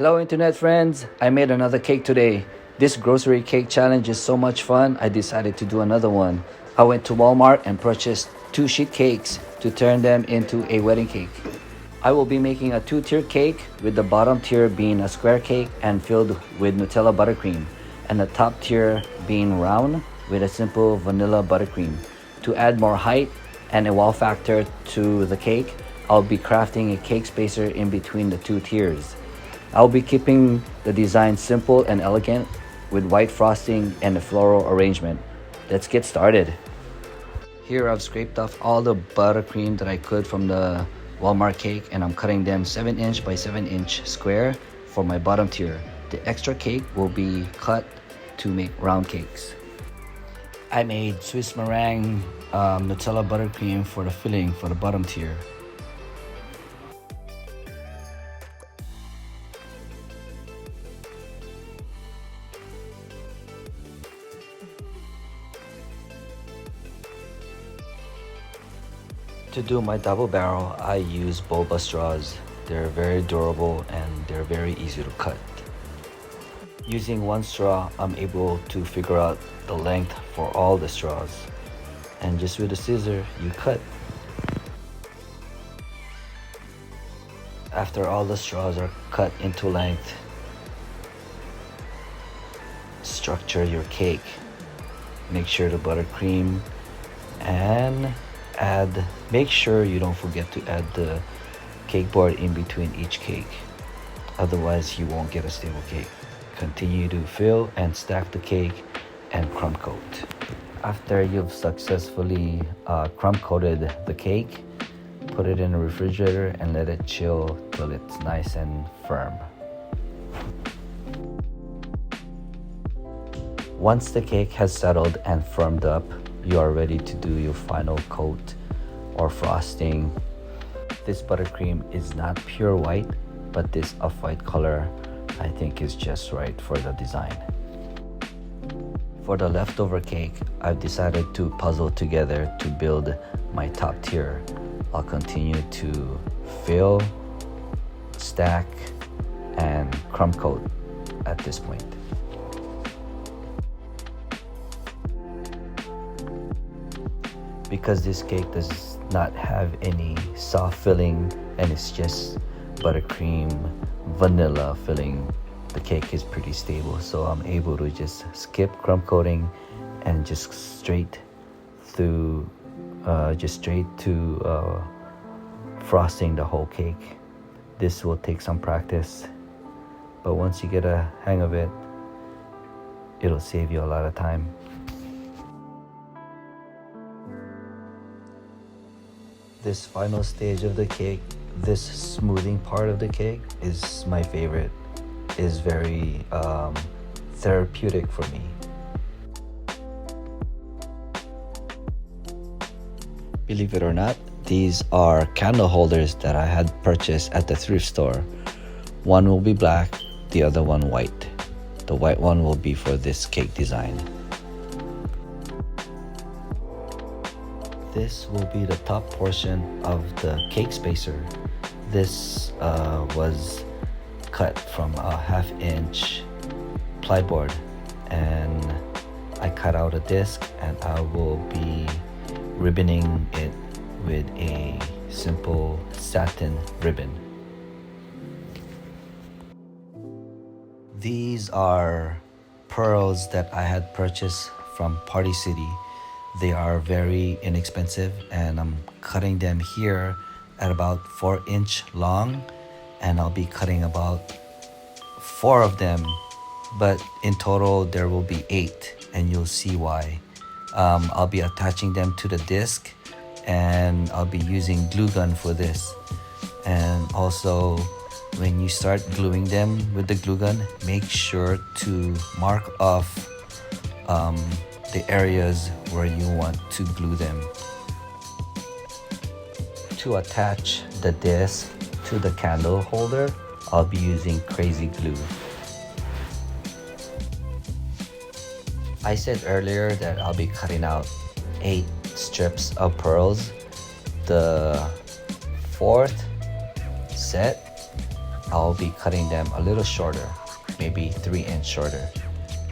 Hello internet friends, I made another cake today. This grocery cake challenge is so much fun, I decided to do another one. I went to Walmart and purchased 2 sheet cakes to turn them into a wedding cake. I will be making a 2-tier cake, with the bottom tier being a square cake and filled with Nutella buttercream, and the top tier being round with a simple vanilla buttercream. To add more height and a wow factor to the cake, I'll be crafting a cake spacer in between the 2 tiers. I'll be keeping the design simple and elegant with white frosting and a floral arrangement. Let's get started. Here I've scraped off all the buttercream that I could from the Walmart cake, and I'm cutting them 7-inch by 7-inch square for my bottom tier. The extra cake will be cut to make round cakes. I made Swiss meringue Nutella buttercream for the filling for the bottom tier. To do my double barrel, I use boba straws. They're very durable and they're very easy to cut. Using one straw, I'm able to figure out the length for all the straws. And just with a scissor, you cut. After all the straws are cut into length, structure your cake. Make sure the buttercream and make sure you don't forget to add the cake board in between each cake. Otherwise, you won't get a stable cake. Continue to fill and stack the cake and crumb coat. After you've successfully crumb coated the cake, put it in the refrigerator and let it chill till it's nice and firm. Once the cake has settled and firmed up, you are ready to do your final coat or frosting. This buttercream is not pure white, but this off-white color I think is just right for the design. For the leftover cake, I've decided to puzzle together to build my top tier. I'll continue to fill, stack, and crumb coat at this point. Because this cake does not have any soft filling and it's just buttercream, vanilla filling, the cake is pretty stable, so I'm able to just skip crumb coating and just straight to frosting the whole cake. This will take some practice, but once you get a hang of it, it'll save you a lot of time. This final stage of the cake, this smoothing part of the cake, is my favorite. Is very therapeutic for me. Believe it or not, these are candle holders that I had purchased at the thrift store. One will be black, the other one white. The white one will be for this cake design. This will be the top portion of the cake spacer. This was cut from a 1/2-inch plyboard, and I cut out a disc and I will be ribboning it with a simple satin ribbon. These are pearls that I had purchased from Party City. They are very inexpensive, and I'm cutting them here at about 4-inch long, and I'll be cutting about 4 of them, but in total there will be 8, and you'll see why. I'll be attaching them to the disc, and I'll be using glue gun for this. And also, when you start gluing them with the glue gun, make sure to mark off the areas where you want to glue them. To attach the disc to the candle holder, I'll be using crazy glue. I said earlier that I'll be cutting out 8 strips of pearls. The 4th set I'll be cutting them a little shorter, maybe 3" shorter,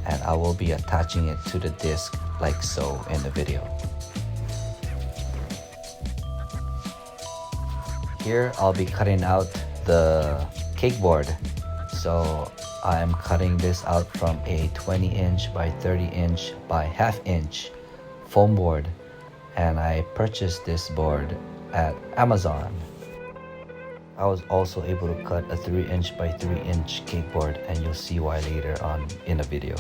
and I will be attaching it to the disc like so in the video. Here I'll be cutting out the cake board. So I'm cutting this out from a 20" by 30" by ½ foam board, and I purchased this board at Amazon. I was also able to cut a 3" by 3" cake board, and you'll see why later on in the video.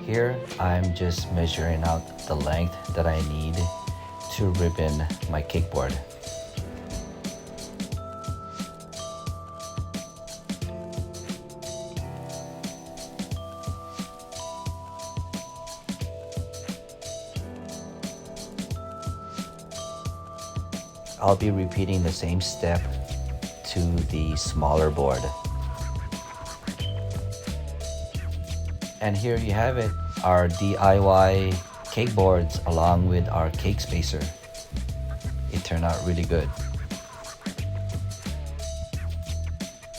Here I'm just measuring out the length that I need to ribbon my cake board. I'll be repeating the same step to the smaller board. And here you have it, our DIY cake boards along with our cake spacer. It turned out really good.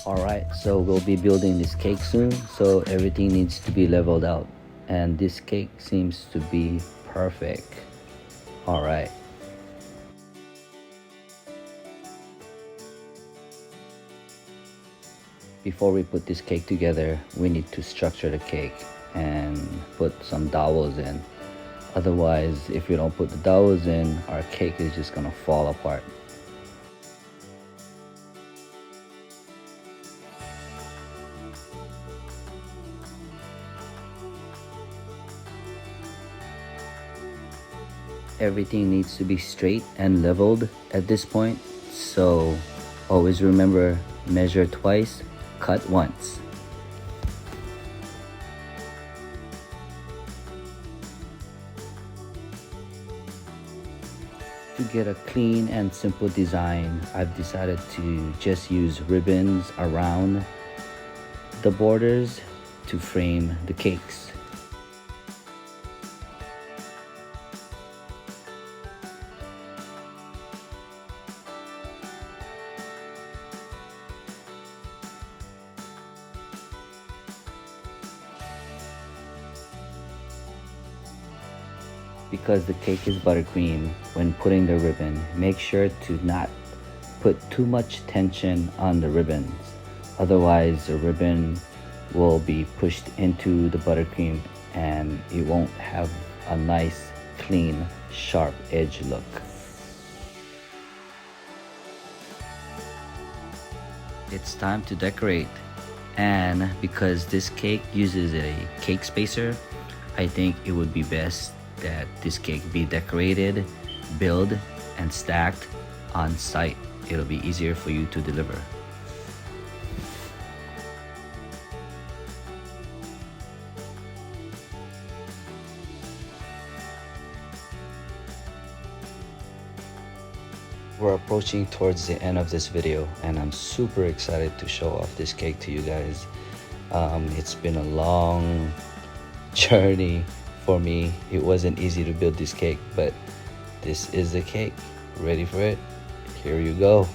Alright, so we'll be building this cake soon, so everything needs to be leveled out. And this cake seems to be perfect. Alright. Before we put this cake together, we need to structure the cake and put some dowels in. Otherwise, if we don't put the dowels in, our cake is just gonna fall apart. Everything needs to be straight and leveled at this point, so always remember, measure twice, cut once. To get a clean and simple design, I've decided to just use ribbons around the borders to frame the cakes. Because the cake is buttercream, when putting the ribbon, make sure to not put too much tension on the ribbons. Otherwise, the ribbon will be pushed into the buttercream and it won't have a nice, clean, sharp edge look. It's time to decorate. And because this cake uses a cake spacer, I think it would be best that this cake be decorated, built, and stacked on site. It'll be easier for you to deliver. We're approaching towards the end of this video, and I'm super excited to show off this cake to you guys. It's been a long journey for me. It wasn't easy to build this cake, but this is the cake. Ready for it? Here you go.